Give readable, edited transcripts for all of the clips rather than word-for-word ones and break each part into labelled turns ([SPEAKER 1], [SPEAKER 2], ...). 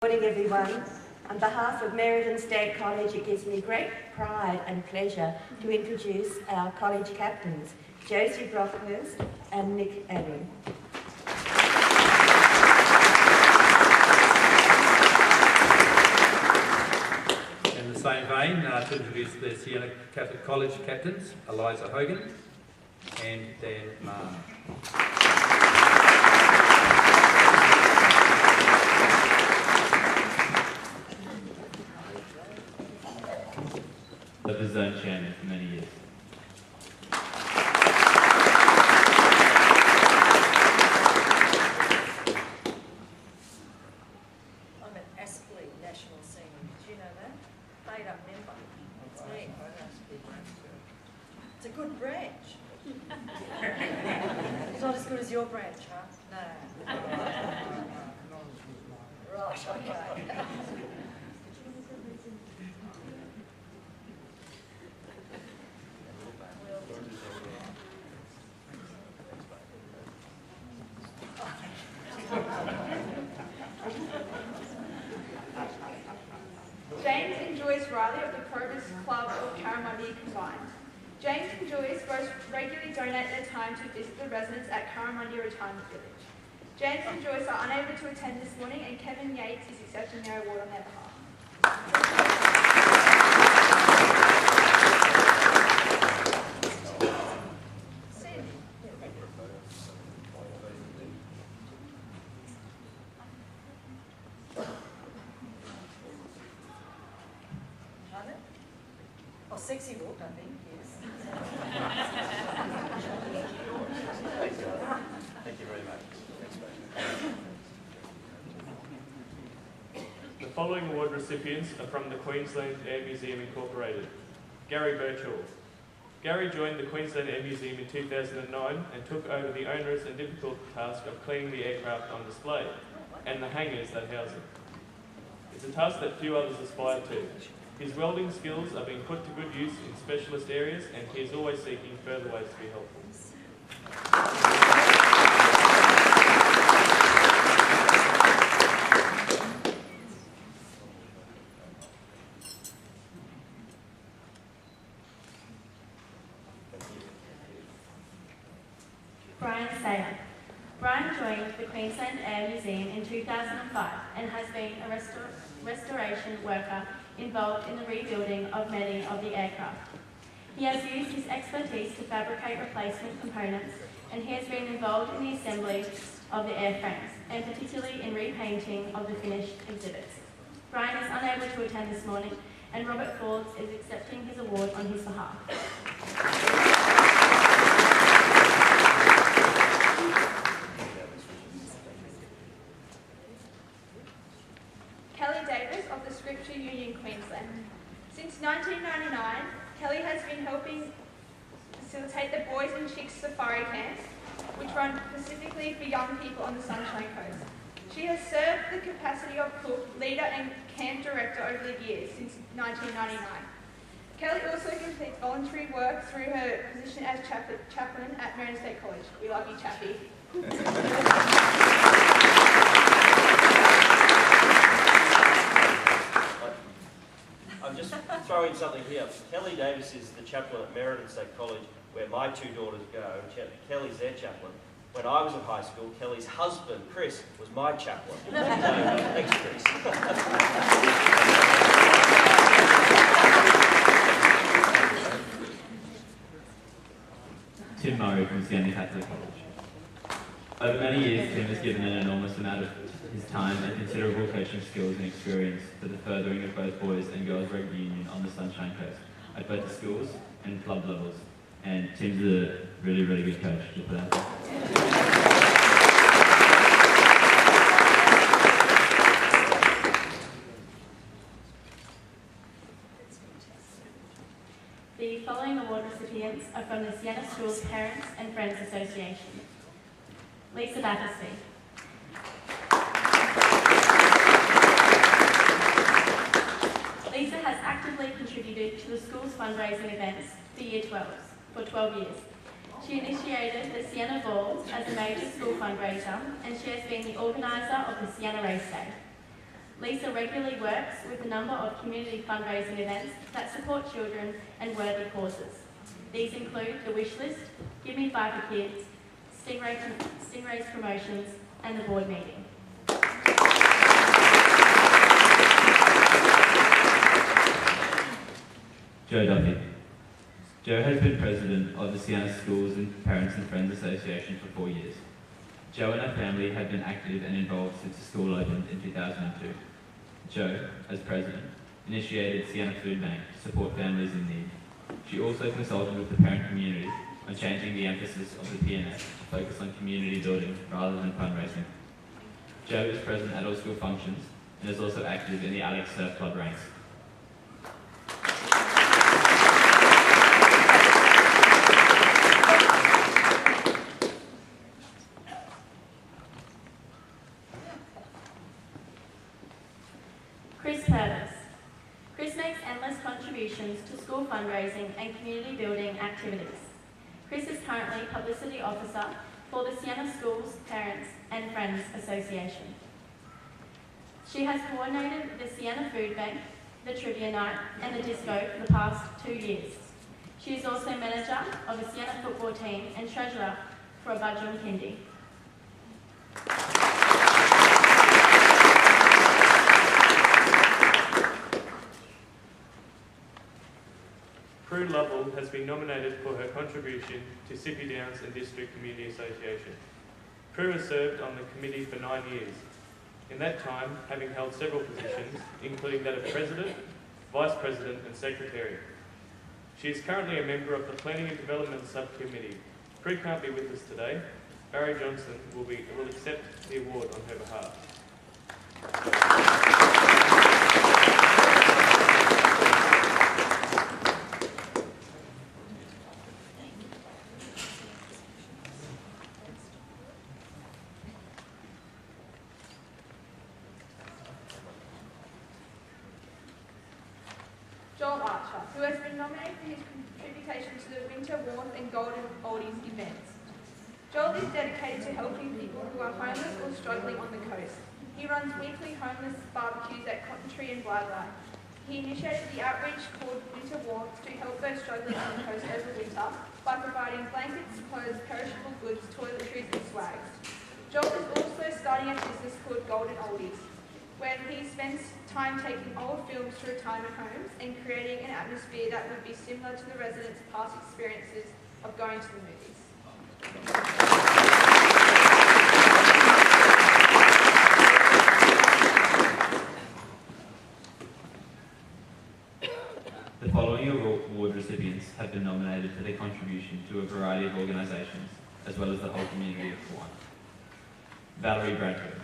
[SPEAKER 1] Good morning, everyone. On behalf of Meriden State College, it gives me great pride and pleasure to introduce our college captains, Josie Brockhurst and Nick Allen.
[SPEAKER 2] In the same vein, to introduce the Siena Catholic College captains, Eliza Hogan and Dan Marr.
[SPEAKER 3] Led the zone chairman for many years.
[SPEAKER 4] I'm an Aspley national senior. Did you know that? Paid up member. It's me. It's a good branch. It's not as good as your branch, huh? No. Right, okay.
[SPEAKER 5] James and Joyce Riley of the Progress Club of Karamundi combined. James and Joyce both regularly donate their time to visit the residents at Karamundi Retirement Village. James and Joyce are unable to attend this morning, and Kevin Yates is accepting their award on their behalf.
[SPEAKER 4] Sexy walk, I think, yes.
[SPEAKER 6] Thank you very much.
[SPEAKER 7] The following award recipients are from the Queensland Air Museum Incorporated. Gary Birchall. Gary joined the Queensland Air Museum in 2009 and took over the onerous and difficult task of cleaning the aircraft on display and the hangars that house it. It's a task that few others aspire to. His welding skills are being put to good use in specialist areas, and he is always seeking further ways to be helpful.
[SPEAKER 8] Brian Sayer. Brian joined the Queensland Air Museum in 2005 and has been a restoration worker involved in the rebuilding of many of the aircraft. He has used his expertise to fabricate replacement components, and he has been involved in the assembly of the airframes, and particularly in repainting of the finished exhibits. Brian is unable to attend this morning, and Robert Forbes is accepting his award on his behalf.
[SPEAKER 5] Kelly Davis of the Scripture Union Queensland. Since 1999, Kelly has been helping facilitate the Boys and Chicks Safari Camps, which run specifically for young people on the Sunshine Coast. She has served the capacity of cook, leader and camp director over the years since 1999. Kelly also completes voluntary work through her position as chaplain at Meriden State College. We love you, Chappie.
[SPEAKER 6] I'm just throwing something here. Kelly Davis is the chaplain at Meriden State College, where my two daughters go. Kelly's their chaplain. When I was at high school, Kelly's husband, Chris, was my chaplain. So, thanks, Chris.
[SPEAKER 3] Tim Murray from Siena Catholic College. Over many years, Tim has given an enormous amount of his time and considerable coaching skills and experience to the furthering of both boys and girls rugby union on the Sunshine Coast at both the schools and club levels. And Tim's a really, really good coach. Just for that.
[SPEAKER 8] The following award recipients are from the Siena Schools Parents and Friends Association. Lisa Battersby. Lisa has actively contributed to the school's fundraising events for Year 12s for 12 years. She initiated the Siena Balls as a major school fundraiser, and she has been the organiser of the Siena Race Day. Lisa regularly works with a number of community fundraising events that support children and worthy causes. These include the Wish List, Give Me 5 for Kids, Stingray's Promotions, and the board meeting.
[SPEAKER 3] Joe Duffy. Joe has been president of the Siena Schools and Parents and Friends Association for 4 years. Joe and her family have been active and involved since the school opened in 2002. Joe, as president, initiated Siena Food Bank to support families in need. She also consulted with the parent community on changing the emphasis of the PNS to focus on community building rather than fundraising. Joe is present at all school functions and is also active in the Alex Surf Club ranks.
[SPEAKER 8] Chris Purvis. Chris makes endless contributions to school fundraising and community building activities. Chris is currently Publicity Officer for the Siena Schools, Parents and Friends Association. She has coordinated the Siena Food Bank, the Trivia Night and the Disco for the past 2 years. She is also manager of a Siena football team and treasurer for a Budgeon Kindy.
[SPEAKER 7] Prue Lovell has been nominated for her contribution to Sippy Downs and District Community Association. Prue has served on the committee for 9 years. In that time, having held several positions, including that of President, Vice President and Secretary. She is currently a member of the Planning and Development Subcommittee. Prue can't be with us today. Barry Johnson will accept the award on her behalf.
[SPEAKER 5] Joel Archer, who has been nominated for his contribution to the Winter Warmth and Golden Oldies events. Joel is dedicated to helping people who are homeless or struggling on the coast. He runs weekly homeless barbecues at Cotton Tree and Blythe. He initiated the outreach called Winter Warmth to help those struggling on the coast over winter by providing blankets, clothes, perishable goods, toiletries and swags. Joel is also starting a business called Golden Oldies, where he spends time taking old films to retirement homes and creating an atmosphere that would be similar to the residents' past experiences of going to the movies.
[SPEAKER 3] The following award recipients have been nominated for their contribution to a variety of organisations, as well as the whole community of Kawana. Valerie Bradford.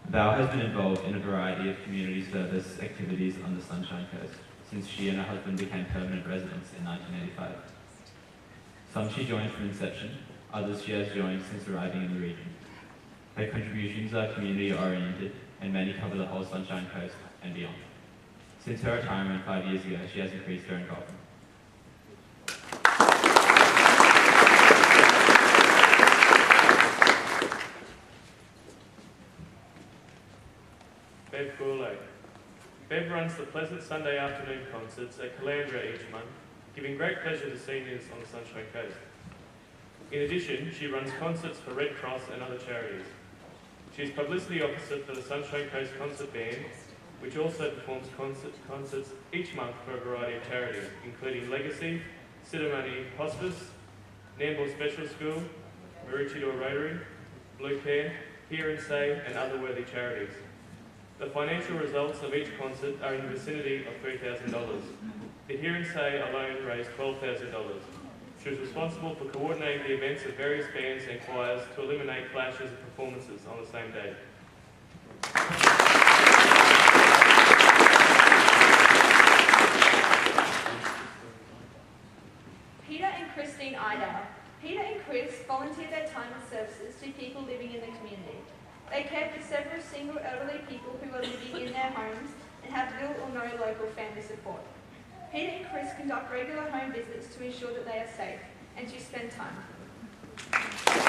[SPEAKER 3] Val has been involved in a variety of community service activities on the Sunshine Coast since she and her husband became permanent residents in 1985. Some she joined from inception, others she has joined since arriving in the region. Her contributions are community oriented and many cover the whole Sunshine Coast and beyond. Since her retirement 5 years ago, she has increased her involvement.
[SPEAKER 7] Bev Gourlay. Bev runs the Pleasant Sunday afternoon concerts at Calandra each month, giving great pleasure to seniors on the Sunshine Coast. In addition, she runs concerts for Red Cross and other charities. She is Publicity Officer for the Sunshine Coast Concert Band, which also performs concerts each month for a variety of charities, including Legacy, Sidamani Hospice, Nambour Special School, Maroochydore Rotary, Blue Care, Hear and Say, and other worthy charities. The financial results of each concert are in the vicinity of $3,000. The Hear and Say alone raised $12,000. She was responsible for coordinating the events of various bands and choirs to eliminate clashes of performances on the same day.
[SPEAKER 5] Peter and Christine Idale. Peter and Chris volunteer their time and services to people living in the community. They care for several single elderly people who are living in their homes and have little or no local family support. Peter and Chris conduct regular home visits to ensure that they are safe and to spend time with them.